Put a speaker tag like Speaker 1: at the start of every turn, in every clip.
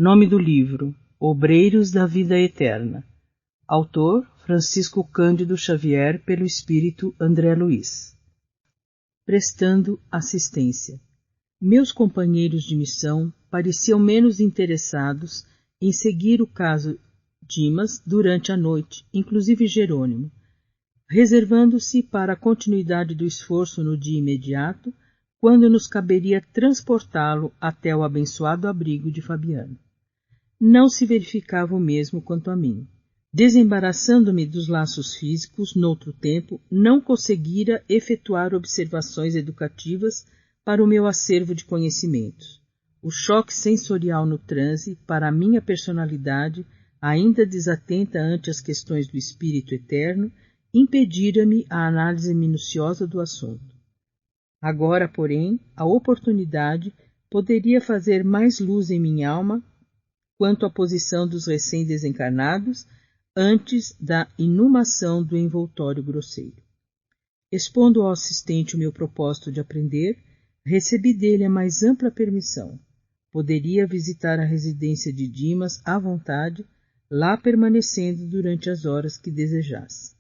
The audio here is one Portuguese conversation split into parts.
Speaker 1: Nome do livro: Obreiros da Vida Eterna. Autor: Francisco Cândido Xavier, pelo Espírito André Luiz. Prestando assistência. Meus companheiros de missão pareciam menos interessados em seguir o caso Dimas durante a noite, inclusive Jerônimo, reservando-se para a continuidade do esforço no dia imediato, quando nos caberia transportá-lo até o abençoado abrigo de Fabiano. Não se verificava o mesmo quanto a mim. Desembaraçando-me dos laços físicos, noutro tempo, não conseguira efetuar observações educativas para o meu acervo de conhecimentos. O choque sensorial no transe, para a minha personalidade, ainda desatenta ante as questões do espírito eterno, impedira-me a análise minuciosa do assunto. Agora, porém, a oportunidade poderia fazer mais luz em minha alma quanto à posição dos recém-desencarnados antes da inumação do envoltório grosseiro. Expondo ao assistente o meu propósito de aprender, recebi dele a mais ampla permissão. Poderia visitar a residência de Dimas à vontade, lá permanecendo durante as horas que desejasse.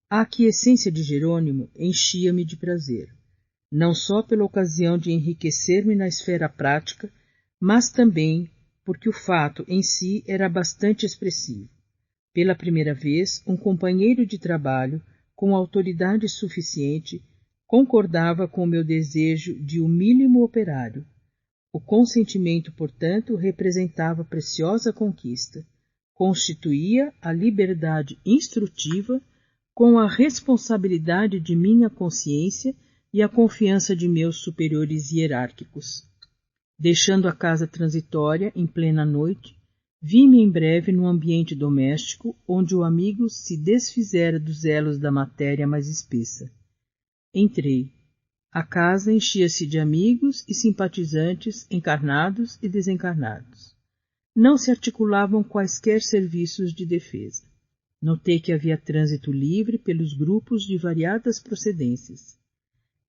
Speaker 1: A aquiescência de Jerônimo enchia-me de prazer, não só pela ocasião de enriquecer-me na esfera prática, mas também porque o fato em si era bastante expressivo. Pela primeira vez, um companheiro de trabalho, com autoridade suficiente, concordava com o meu desejo de humílimo operário. O consentimento, portanto, representava preciosa conquista. Constituía a liberdade instrutiva com a responsabilidade de minha consciência e a confiança de meus superiores hierárquicos. Deixando a casa transitória em plena noite, vi-me em breve no ambiente doméstico, onde o amigo se desfizera dos elos da matéria mais espessa. Entrei. A casa enchia-se de amigos e simpatizantes, encarnados e desencarnados. Não se articulavam quaisquer serviços de defesa. Notei que havia trânsito livre pelos grupos de variadas procedências.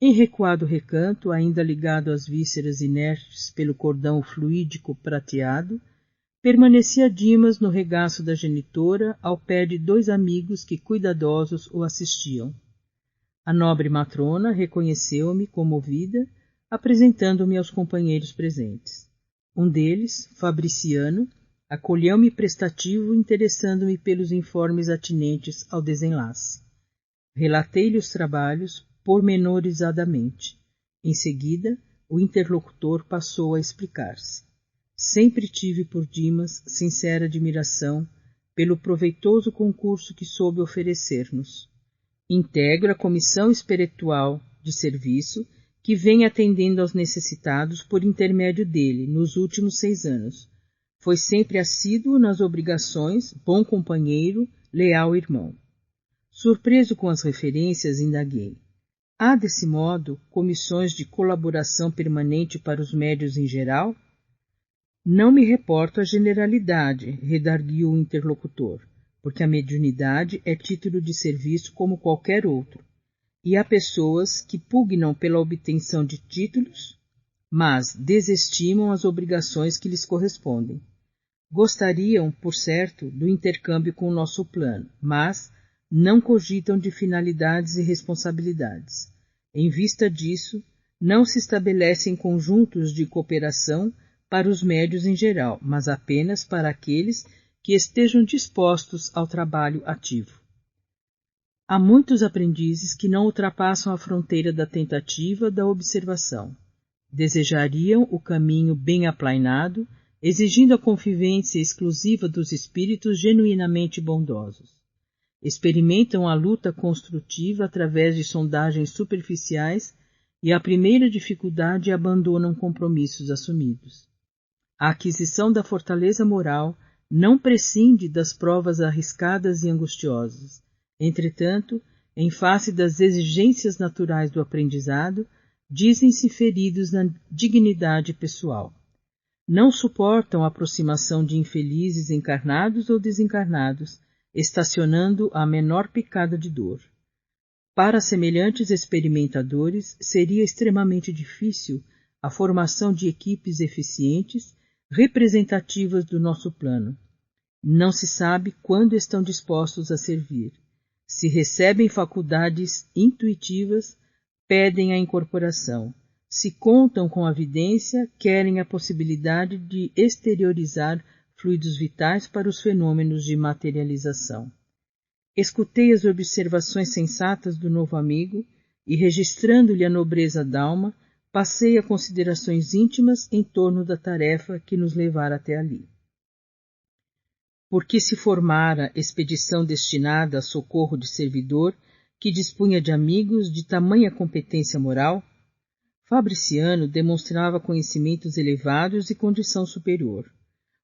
Speaker 1: Em recuado recanto, ainda ligado às vísceras inertes pelo cordão fluídico prateado, permanecia Dimas no regaço da genitora, ao pé de dois amigos que cuidadosos o assistiam. A nobre matrona reconheceu-me comovida, apresentando-me aos companheiros presentes. Um deles, Fabriciano, acolheu-me prestativo, interessando-me pelos informes atinentes ao desenlace. Relatei-lhe os trabalhos pormenorizadamente. Em seguida, o interlocutor passou a explicar-se. Sempre tive por Dimas sincera admiração pelo proveitoso concurso que soube oferecer-nos. Integro a comissão espiritual de serviço que vem atendendo aos necessitados por intermédio dele nos últimos 6 anos. Foi sempre assíduo nas obrigações, bom companheiro, leal irmão. Surpreso com as referências, indaguei. Há, desse modo, comissões de colaboração permanente para os médios em geral? Não me reporto à generalidade, redarguiu o interlocutor, porque a mediunidade é título de serviço como qualquer outro, e há pessoas que pugnam pela obtenção de títulos, mas desestimam as obrigações que lhes correspondem. Gostariam, por certo, do intercâmbio com o nosso plano, mas não cogitam de finalidades e responsabilidades. Em vista disso, não se estabelecem conjuntos de cooperação para os médios em geral, mas apenas para aqueles que estejam dispostos ao trabalho ativo. Há muitos aprendizes que não ultrapassam a fronteira da tentativa da observação. Desejariam o caminho bem aplainado, exigindo a convivência exclusiva dos espíritos genuinamente bondosos. Experimentam a luta construtiva através de sondagens superficiais e, à primeira dificuldade, abandonam compromissos assumidos. A aquisição da fortaleza moral não prescinde das provas arriscadas e angustiosas. Entretanto, em face das exigências naturais do aprendizado, dizem-se feridos na dignidade pessoal. Não suportam a aproximação de infelizes encarnados ou desencarnados, estacionando a menor picada de dor. Para semelhantes experimentadores, seria extremamente difícil a formação de equipes eficientes, representativas do nosso plano. Não se sabe quando estão dispostos a servir. Se recebem faculdades intuitivas, pedem a incorporação. Se contam com a vidência, querem a possibilidade de exteriorizar fluidos vitais para os fenômenos de materialização. Escutei as observações sensatas do novo amigo e, registrando-lhe a nobreza d'alma, passei a considerações íntimas em torno da tarefa que nos levara até ali. Por que se formara expedição destinada a socorro de servidor que dispunha de amigos de tamanha competência moral? Fabriciano demonstrava conhecimentos elevados e condição superior.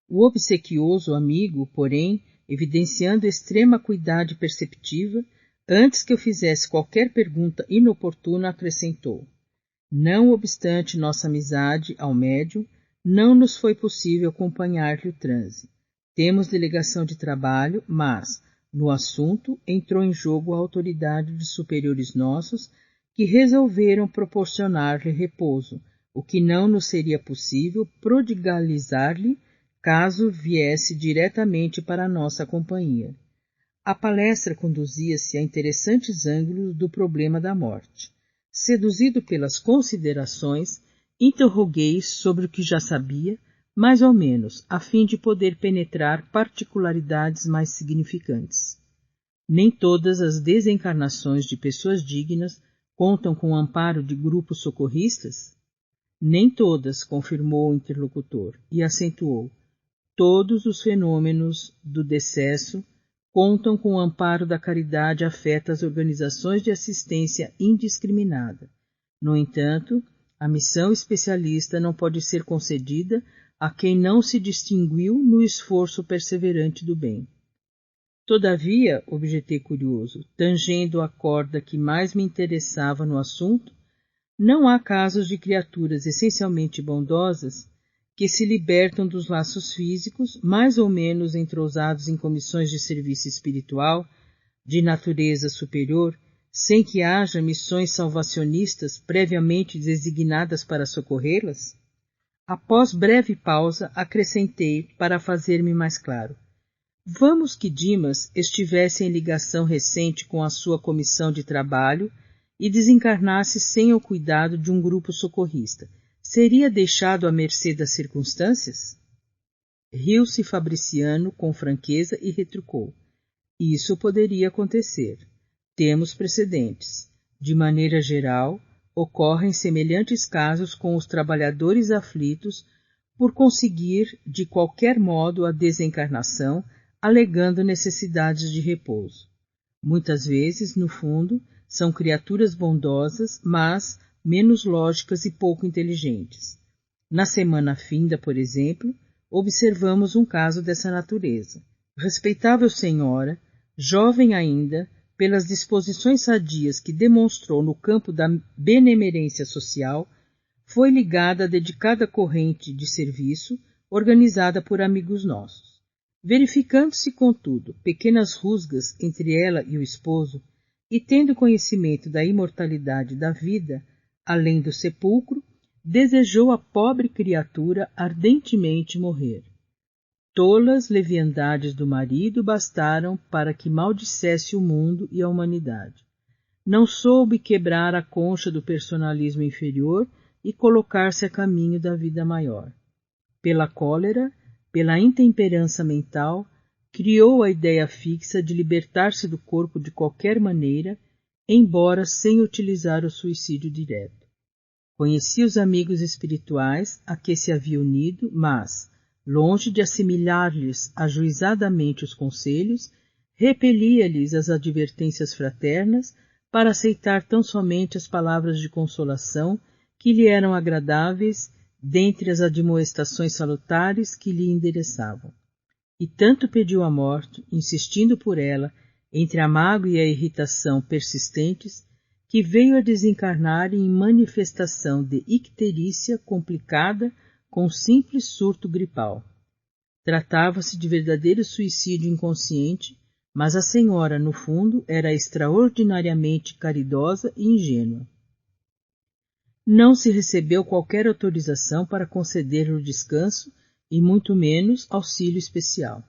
Speaker 1: O obsequioso amigo, porém, evidenciando extrema cuidade perceptiva, antes que eu fizesse qualquer pergunta inoportuna, acrescentou: não obstante nossa amizade ao médium, não nos foi possível acompanhar-lhe o transe. Temos delegação de trabalho, mas, no assunto, entrou em jogo a autoridade de superiores nossos que resolveram proporcionar-lhe repouso, o que não nos seria possível prodigalizar-lhe caso viesse diretamente para a nossa companhia. A palestra conduzia-se a interessantes ângulos do problema da morte. Seduzido pelas considerações, interroguei sobre o que já sabia, mais ou menos, a fim de poder penetrar particularidades mais significantes. Nem todas as desencarnações de pessoas dignas contam com o amparo de grupos socorristas? Nem todas, confirmou o interlocutor, e acentuou: todos os fenômenos do decesso contam com o amparo da caridade afeta às organizações de assistência indiscriminada. No entanto, a missão especialista não pode ser concedida a quem não se distinguiu no esforço perseverante do bem. Todavia, objetei curioso, tangendo a corda que mais me interessava no assunto, não há casos de criaturas essencialmente bondosas que se libertam dos laços físicos, mais ou menos entrosados em comissões de serviço espiritual, de natureza superior, sem que haja missões salvacionistas previamente designadas para socorrê-las? Após breve pausa, acrescentei para fazer-me mais claro: vamos que Dimas estivesse em ligação recente com a sua comissão de trabalho e desencarnasse sem o cuidado de um grupo socorrista. Seria deixado à mercê das circunstâncias? Riu-se Fabriciano com franqueza e retrucou: isso poderia acontecer. Temos precedentes. De maneira geral, ocorrem semelhantes casos com os trabalhadores aflitos por conseguir, de qualquer modo, a desencarnação, alegando necessidades de repouso. Muitas vezes, no fundo, são criaturas bondosas, mas menos lógicas e pouco inteligentes. Na semana finda, por exemplo, observamos um caso dessa natureza. Respeitável senhora, jovem ainda, pelas disposições sadias que demonstrou no campo da benemerência social, foi ligada à dedicada corrente de serviço organizada por amigos nossos. Verificando-se, contudo, pequenas rusgas entre ela e o esposo, e tendo conhecimento da imortalidade da vida, além do sepulcro, desejou a pobre criatura ardentemente morrer. Tolas leviandades do marido bastaram para que maldissesse o mundo e a humanidade. Não soube quebrar a concha do personalismo inferior e colocar-se a caminho da vida maior. Pela cólera, pela intemperança mental, criou a ideia fixa de libertar-se do corpo de qualquer maneira, embora sem utilizar o suicídio direto. Conhecia os amigos espirituais a que se havia unido, mas, longe de assimilar-lhes ajuizadamente os conselhos, repelia-lhes as advertências fraternas para aceitar tão somente as palavras de consolação que lhe eram agradáveis dentre as admoestações salutares que lhe endereçavam. E tanto pediu a morte, insistindo por ela, entre a mágoa e a irritação persistentes, que veio a desencarnar em manifestação de icterícia complicada com simples surto gripal. Tratava-se de verdadeiro suicídio inconsciente, mas a senhora, no fundo, era extraordinariamente caridosa e ingênua. Não se recebeu qualquer autorização para conceder-lhe o descanso e muito menos auxílio especial.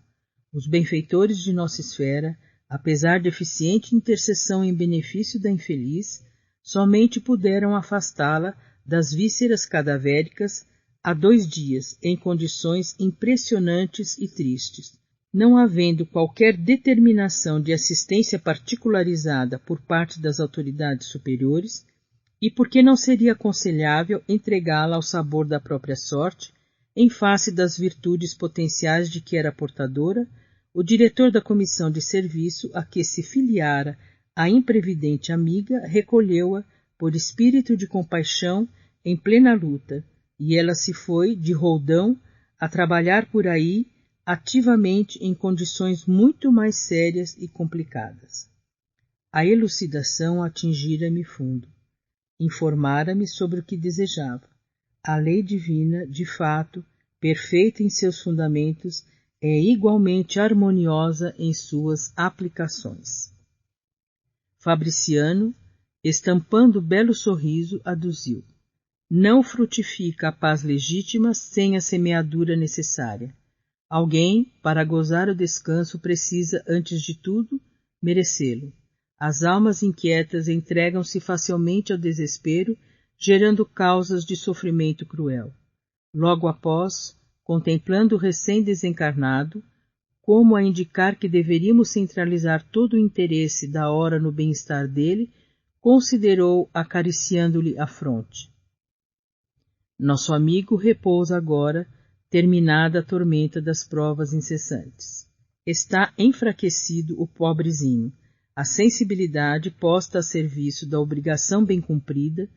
Speaker 1: Os benfeitores de nossa esfera, apesar de eficiente intercessão em benefício da infeliz, somente puderam afastá-la das vísceras cadavéricas há 2 dias, em condições impressionantes e tristes, não havendo qualquer determinação de assistência particularizada por parte das autoridades superiores, e porque não seria aconselhável entregá-la ao sabor da própria sorte, em face das virtudes potenciais de que era portadora, o diretor da comissão de serviço a que se filiara a imprevidente amiga recolheu-a, por espírito de compaixão, em plena luta, e ela se foi, de roldão, a trabalhar por aí, ativamente em condições muito mais sérias e complicadas. A elucidação atingira-me fundo. Informara-me sobre o que desejava. A lei divina, de fato, perfeita em seus fundamentos, é igualmente harmoniosa em suas aplicações. Fabriciano, estampando belo sorriso, aduziu: não frutifica a paz legítima sem a semeadura necessária. Alguém, para gozar o descanso, precisa, antes de tudo, merecê-lo. As almas inquietas entregam-se facilmente ao desespero, gerando causas de sofrimento cruel. Logo após, contemplando o recém-desencarnado, como a indicar que deveríamos centralizar todo o interesse da hora no bem-estar dele, considerou acariciando-lhe a fronte. Nosso amigo repousa agora, terminada a tormenta das provas incessantes. Está enfraquecido o pobrezinho. A sensibilidade posta a serviço da obrigação bem cumprida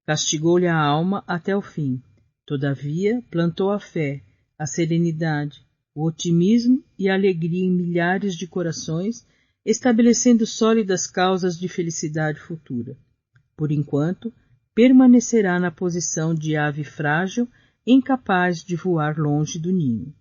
Speaker 1: castigou-lhe a alma até o fim. Todavia, plantou a fé, a serenidade, o otimismo e a alegria em milhares de corações, estabelecendo sólidas causas de felicidade futura. Por enquanto, permanecerá na posição de ave frágil, incapaz de voar longe do ninho.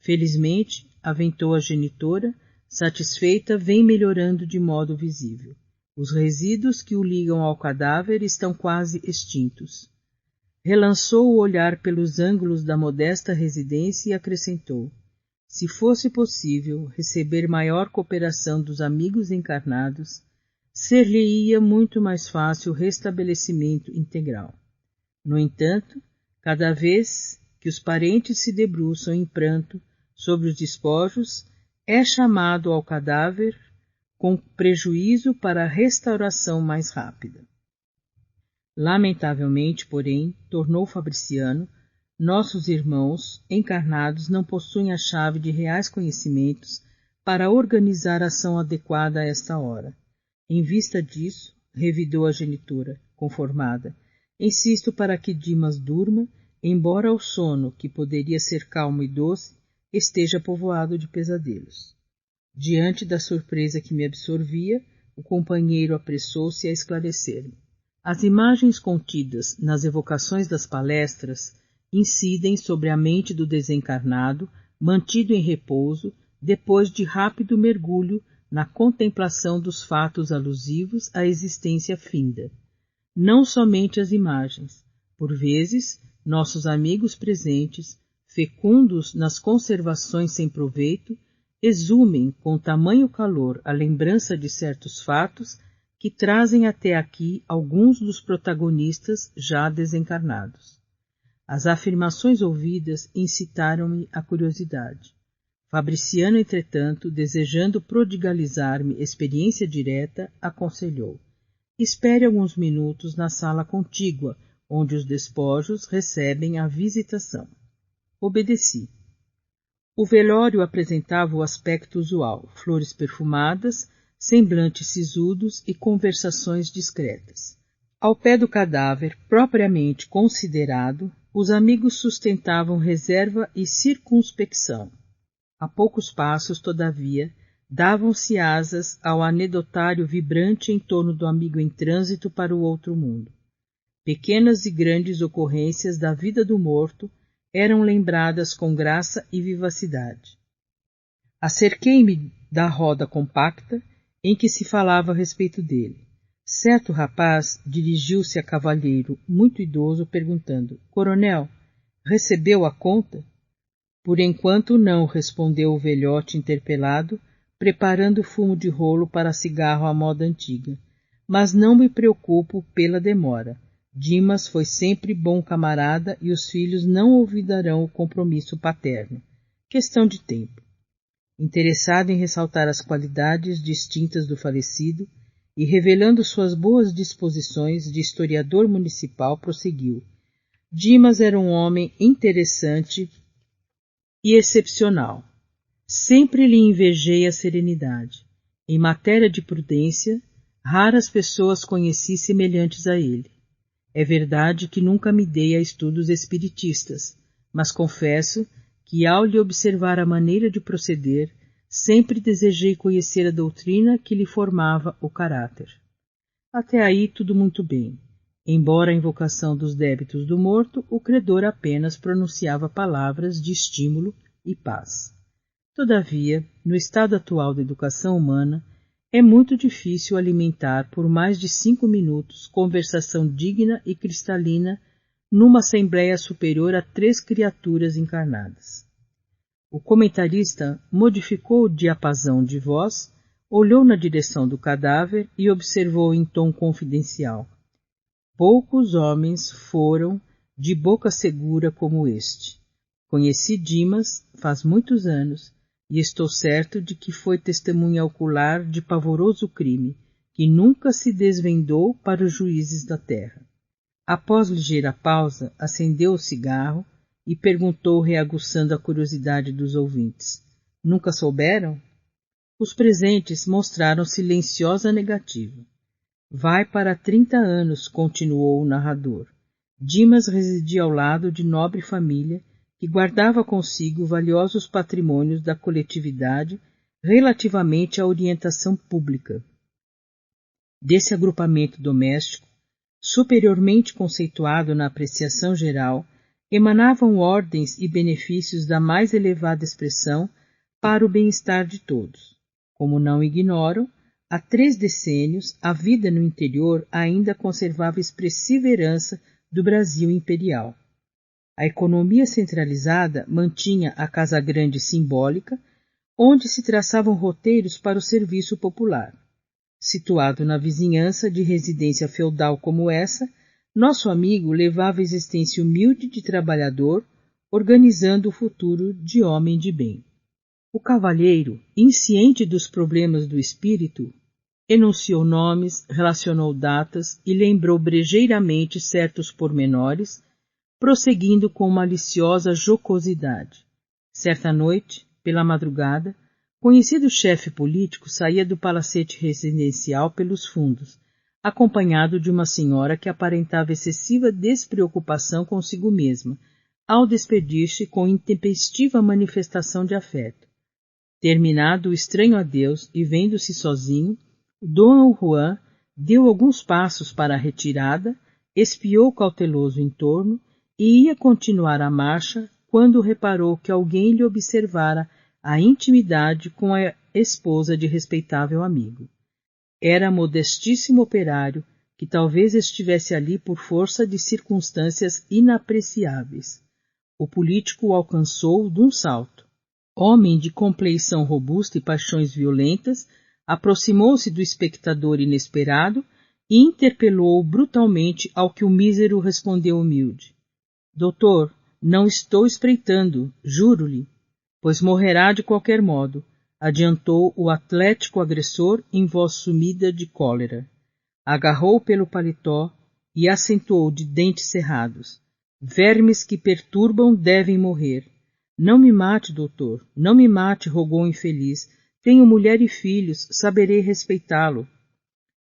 Speaker 1: Felizmente, aventou a genitora, satisfeita, vem melhorando de modo visível. Os resíduos que o ligam ao cadáver estão quase extintos. Relançou o olhar pelos ângulos da modesta residência e acrescentou: se fosse possível receber maior cooperação dos amigos encarnados, ser-lhe-ia muito mais fácil o restabelecimento integral. No entanto, cada vez que os parentes se debruçam em pranto sobre os despojos, é chamado ao cadáver com prejuízo para a restauração mais rápida. Lamentavelmente, porém, tornou Fabriciano, nossos irmãos encarnados não possuem a chave de reais conhecimentos para organizar a ação adequada a esta hora. Em vista disso, revidou a genitora, conformada, insisto para que Dimas durma, embora o sono, que poderia ser calmo e doce, esteja povoado de pesadelos. Diante da surpresa que me absorvia, o companheiro apressou-se a esclarecer-me. As imagens contidas nas evocações das palestras incidem sobre a mente do desencarnado, mantido em repouso, depois de rápido mergulho na contemplação dos fatos alusivos à existência finda. Não somente as imagens. Por vezes, nossos amigos presentes, fecundos nas conservações sem proveito, exumem com tamanho calor a lembrança de certos fatos que trazem até aqui alguns dos protagonistas já desencarnados. As afirmações ouvidas incitaram-me à curiosidade. Fabriciano, entretanto, desejando prodigalizar-me experiência direta, aconselhou: espere alguns minutos na sala contígua, onde os despojos recebem a visitação. Obedeci. O velório apresentava o aspecto usual: flores perfumadas, semblantes sisudos e conversações discretas. Ao pé do cadáver, propriamente considerado, os amigos sustentavam reserva e circunspecção. A poucos passos, todavia, davam-se asas ao anedotário vibrante em torno do amigo em trânsito para o outro mundo. Pequenas e grandes ocorrências da vida do morto eram lembradas com graça e vivacidade. Acerquei-me da roda compacta em que se falava a respeito dele. Certo rapaz dirigiu-se a cavalheiro muito idoso, perguntando: Coronel, recebeu a conta? Por enquanto não, respondeu o velhote interpelado, preparando fumo de rolo para cigarro à moda antiga. Mas não me preocupo pela demora. Dimas foi sempre bom camarada e os filhos não olvidarão o compromisso paterno. Questão de tempo. Interessado em ressaltar as qualidades distintas do falecido e revelando suas boas disposições de historiador municipal, prosseguiu. Dimas era um homem interessante e excepcional. Sempre lhe invejei a serenidade. Em matéria de prudência, raras pessoas conheci semelhantes a ele. É verdade que nunca me dei a estudos espiritistas, mas confesso que, ao lhe observar a maneira de proceder, sempre desejei conhecer a doutrina que lhe formava o caráter. Até aí tudo muito bem. Embora a invocação dos débitos do morto, o credor apenas pronunciava palavras de estímulo e paz. Todavia, no estado atual da educação humana, é muito difícil alimentar por mais de 5 minutos conversação digna e cristalina numa assembleia superior a 3 criaturas encarnadas. O comentarista modificou o diapasão de voz, olhou na direção do cadáver e observou em tom confidencial. Poucos homens foram de boca segura como este. Conheci Dimas faz muitos anos e estou certo de que foi testemunha ocular de pavoroso crime, que nunca se desvendou para os juízes da terra. Após ligeira pausa, acendeu o cigarro e perguntou, reaguçando a curiosidade dos ouvintes. Nunca souberam? Os presentes mostraram silenciosa negativa. Vai para 30 anos, continuou o narrador. Dimas residia ao lado de nobre família que guardava consigo valiosos patrimônios da coletividade relativamente à orientação pública. Desse agrupamento doméstico, superiormente conceituado na apreciação geral, emanavam ordens e benefícios da mais elevada expressão para o bem-estar de todos. Como não ignoram, há 3 decênios a vida no interior ainda conservava expressiva herança do Brasil imperial. A economia centralizada mantinha a Casa Grande simbólica, onde se traçavam roteiros para o serviço popular. Situado na vizinhança de residência feudal como essa, nosso amigo levava a existência humilde de trabalhador, organizando o futuro de homem de bem. O cavalheiro, insciente dos problemas do espírito, enunciou nomes, relacionou datas e lembrou brejeiramente certos pormenores, prosseguindo com maliciosa jocosidade. Certa noite, pela madrugada, conhecido chefe político saía do palacete residencial pelos fundos, acompanhado de uma senhora que aparentava excessiva despreocupação consigo mesma, ao despedir-se com intempestiva manifestação de afeto. Terminado o estranho adeus e vendo-se sozinho, Dom Juan deu alguns passos para a retirada, espiou cauteloso em torno e ia continuar a marcha quando reparou que alguém lhe observara a intimidade com a esposa de respeitável amigo. Era modestíssimo operário que talvez estivesse ali por força de circunstâncias inapreciáveis. O político o alcançou de um salto. Homem de compleição robusta e paixões violentas, aproximou-se do espectador inesperado e interpelou-o brutalmente, ao que o mísero respondeu humilde. Doutor, não estou espreitando, juro-lhe, pois morrerá de qualquer modo, adiantou o atlético agressor em voz sumida de cólera. Agarrou pelo paletó e acentuou de dentes cerrados. Vermes que perturbam devem morrer. Não me mate, doutor, não me mate, rogou o infeliz. Tenho mulher e filhos, saberei respeitá-lo.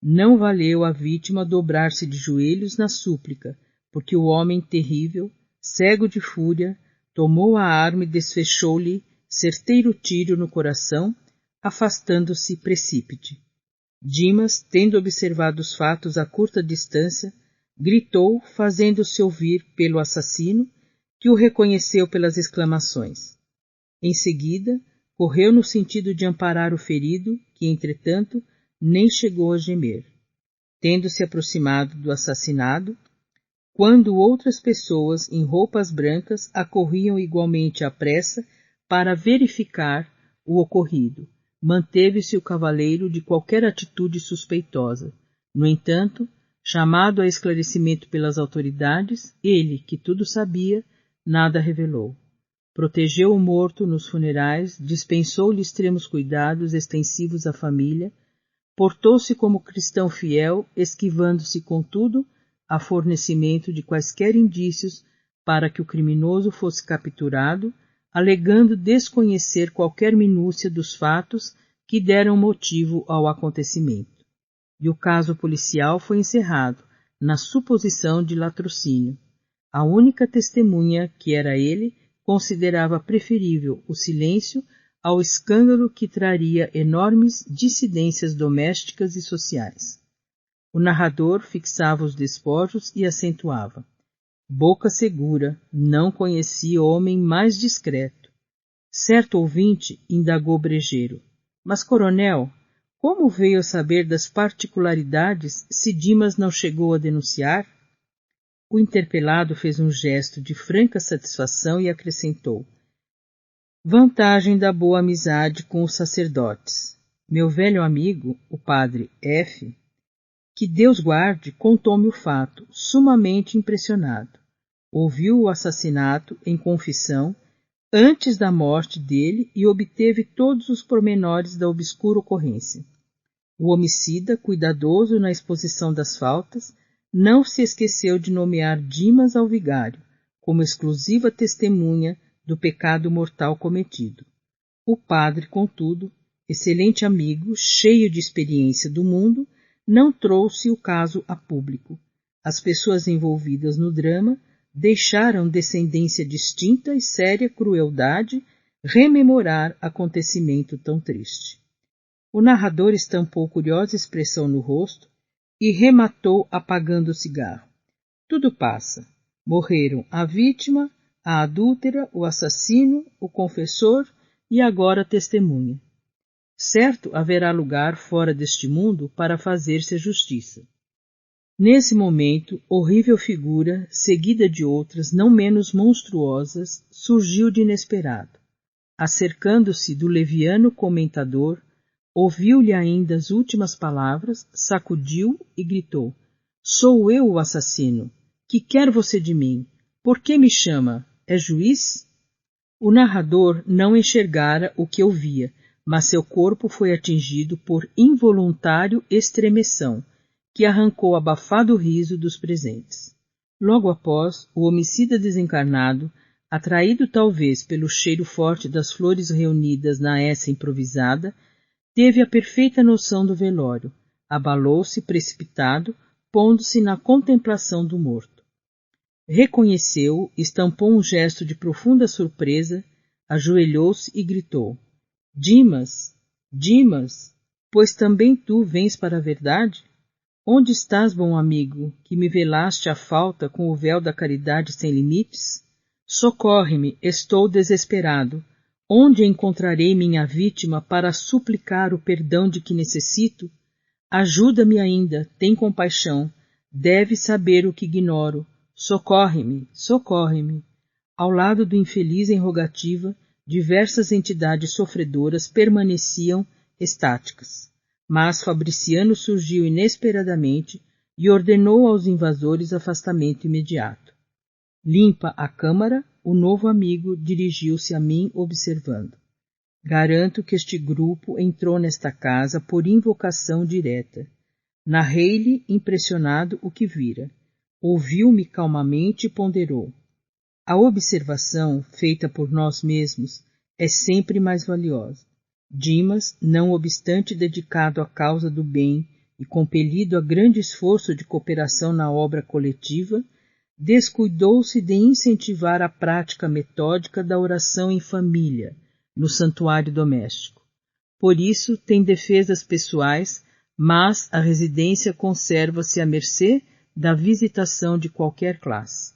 Speaker 1: Não valeu a vítima dobrar-se de joelhos na súplica, porque o homem terrível, cego de fúria, tomou a arma e desfechou-lhe certeiro tiro no coração, afastando-se precípite. Dimas, tendo observado os fatos a curta distância, gritou, fazendo-se ouvir pelo assassino, que o reconheceu pelas exclamações. Em seguida, correu no sentido de amparar o ferido, que, entretanto, nem chegou a gemer. Tendo-se aproximado do assassinado, quando outras pessoas em roupas brancas acorriam igualmente à pressa para verificar o ocorrido. Manteve-se o cavaleiro de qualquer atitude suspeitosa. No entanto, chamado a esclarecimento pelas autoridades, ele, que tudo sabia, nada revelou. Protegeu o morto nos funerais, dispensou-lhe extremos cuidados extensivos à família, portou-se como cristão fiel, esquivando-se, contudo, a fornecimento de quaisquer indícios para que o criminoso fosse capturado, alegando desconhecer qualquer minúcia dos fatos que deram motivo ao acontecimento. E o caso policial foi encerrado, na suposição de latrocínio. A única testemunha, que era ele, considerava preferível o silêncio ao escândalo que traria enormes dissidências domésticas e sociais. O narrador fixava os despojos e acentuava: boca segura, não conheci homem mais discreto. Certo ouvinte indagou brejeiro: mas, coronel, como veio a saber das particularidades se Dimas não chegou a denunciar? O interpelado fez um gesto de franca satisfação e acrescentou: vantagem da boa amizade com os sacerdotes. Meu velho amigo, o padre F., que Deus guarde, contou-me o fato, sumamente impressionado. Ouviu o assassinato em confissão antes da morte dele e obteve todos os pormenores da obscura ocorrência. O homicida, cuidadoso na exposição das faltas, não se esqueceu de nomear Dimas ao vigário, como exclusiva testemunha do pecado mortal cometido. O padre, contudo, excelente amigo, cheio de experiência do mundo, não trouxe o caso a público. As pessoas envolvidas no drama deixaram descendência distinta e séria crueldade rememorar acontecimento tão triste. O narrador estampou curiosa expressão no rosto e rematou apagando o cigarro. Tudo passa. Morreram a vítima, a adúltera, o assassino, o confessor e agora a testemunha. Certo haverá lugar fora deste mundo para fazer-se a justiça. Nesse momento, horrível figura, seguida de outras não menos monstruosas, surgiu de inesperado. Acercando-se do leviano comentador, ouviu-lhe ainda as últimas palavras, sacudiu e gritou: sou eu o assassino. Que quer você de mim? Por que me chama? É juiz? O narrador não enxergara o que ouvia, mas seu corpo foi atingido por involuntário estremeção, que arrancou abafado riso dos presentes. Logo após, o homicida desencarnado, atraído talvez pelo cheiro forte das flores reunidas na essa improvisada, teve a perfeita noção do velório, abalou-se precipitado, pondo-se na contemplação do morto. Reconheceu-o, estampou um gesto de profunda surpresa, ajoelhou-se e gritou: Dimas, Dimas, pois também tu vens para a verdade? Onde estás, bom amigo, que me velaste a falta com o véu da caridade sem limites? Socorre-me, estou desesperado. Onde encontrarei minha vítima para suplicar o perdão de que necessito? Ajuda-me ainda, tem compaixão. Deves saber o que ignoro. Socorre-me, socorre-me. Ao lado do infeliz em rogativa, diversas entidades sofredoras permaneciam estáticas. Mas Fabriciano surgiu inesperadamente e ordenou aos invasores afastamento imediato. Limpa a câmara, o novo amigo dirigiu-se a mim observando. Garanto que este grupo entrou nesta casa por invocação direta. Narrei-lhe, impressionado, o que vira. Ouviu-me calmamente e ponderou. A observação, feita por nós mesmos, é sempre mais valiosa. Dimas, não obstante dedicado à causa do bem e compelido a grande esforço de cooperação na obra coletiva, descuidou-se de incentivar a prática metódica da oração em família, no santuário doméstico. Por isso, tem defesas pessoais, mas a residência conserva-se à mercê da visitação de qualquer classe.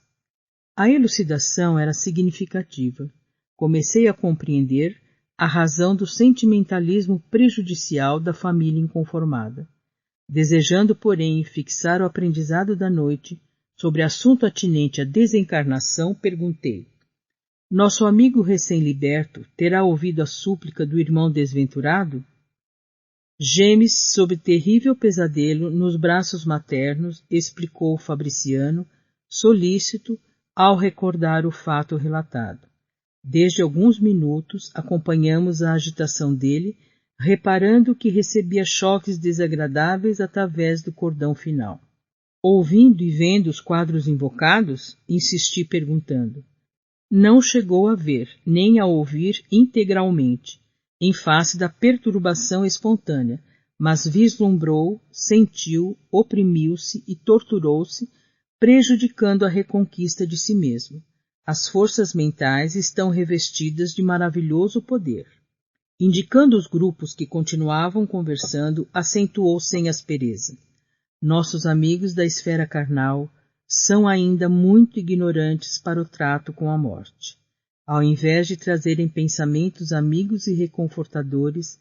Speaker 1: A elucidação era significativa. Comecei a compreender a razão do sentimentalismo prejudicial da família inconformada. Desejando, porém, fixar o aprendizado da noite, sobre assunto atinente à desencarnação, perguntei: nosso amigo recém-liberto terá ouvido a súplica do irmão desventurado? Geme-se sob terrível pesadelo nos braços maternos, explicou Fabriciano, solícito, ao recordar o fato relatado. Desde alguns minutos acompanhamos a agitação dele, reparando que recebia choques desagradáveis através do cordão final. Ouvindo e vendo os quadros invocados, insisti perguntando. Não chegou a ver, nem a ouvir integralmente, em face da perturbação espontânea, mas vislumbrou, sentiu, oprimiu-se e torturou-se, prejudicando a reconquista de si mesmo. As forças mentais estão revestidas de maravilhoso poder. Indicando os grupos que continuavam conversando, acentuou sem aspereza. Nossos amigos da esfera carnal são ainda muito ignorantes para o trato com a morte. Ao invés de trazerem pensamentos amigos e reconfortadores,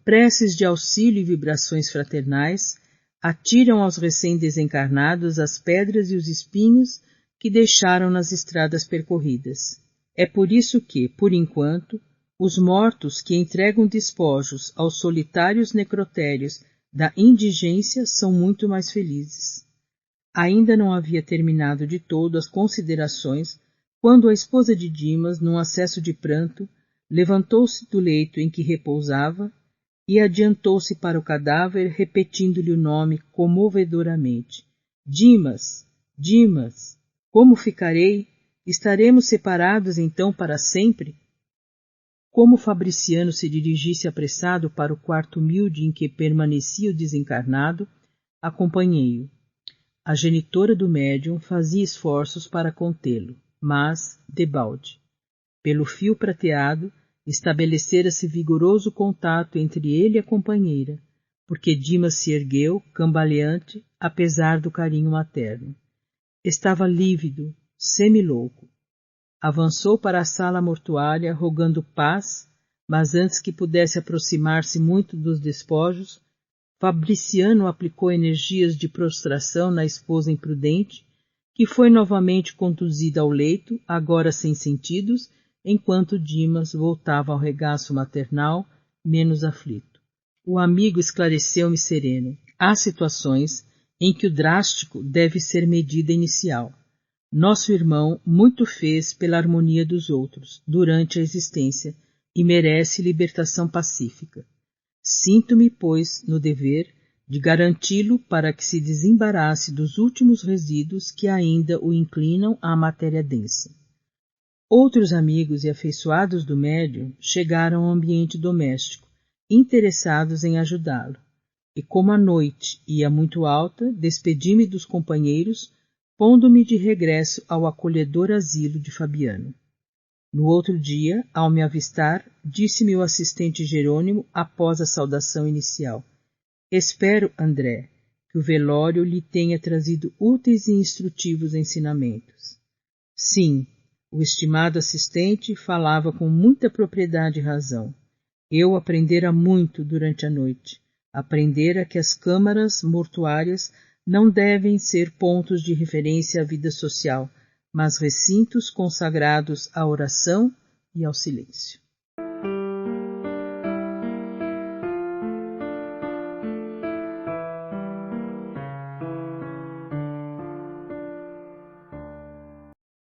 Speaker 1: preces de auxílio e vibrações fraternais, atiram aos recém-desencarnados as pedras e os espinhos que deixaram nas estradas percorridas. É por isso que, por enquanto, os mortos que entregam despojos aos solitários necrotérios da indigência são muito mais felizes. Ainda não havia terminado de todo as considerações quando a esposa de Dimas, num acesso de pranto, levantou-se do leito em que repousava e adiantou-se para o cadáver, repetindo-lhe o nome comovedoramente. Dimas, Dimas, como ficarei? Estaremos separados então para sempre? Como Fabriciano se dirigisse apressado para o quarto humilde em que permanecia o desencarnado, acompanhei-o. A genitora do médium fazia esforços para contê-lo, mas, debalde. Pelo fio prateado, estabelecera-se vigoroso contato entre ele e a companheira, porque Dimas se ergueu, cambaleante, apesar do carinho materno. Estava lívido, semilouco. Avançou para a sala mortuária, rogando paz, mas antes que pudesse aproximar-se muito dos despojos, Fabriciano aplicou energias de prostração na esposa imprudente, que foi novamente conduzida ao leito, agora sem sentidos, enquanto Dimas voltava ao regaço maternal, menos aflito. O amigo esclareceu-me sereno. Há situações em que o drástico deve ser medida inicial. Nosso irmão muito fez pela harmonia dos outros, durante a existência, e merece libertação pacífica. Sinto-me, pois, no dever de garanti-lo para que se desembarace dos últimos resíduos que ainda o inclinam à matéria densa. Outros amigos e afeiçoados do médium chegaram ao ambiente doméstico, interessados em ajudá-lo, e como a noite ia muito alta, despedi-me dos companheiros, pondo-me de regresso ao acolhedor asilo de Fabiano. No outro dia, ao me avistar, disse-me o assistente Jerônimo após a saudação inicial. Espero, André, que o velório lhe tenha trazido úteis e instrutivos ensinamentos. Sim, o estimado assistente falava com muita propriedade e razão. Eu aprendera muito durante a noite. Aprendera que as câmaras mortuárias não devem ser pontos de referência à vida social, mas recintos consagrados à oração e ao silêncio.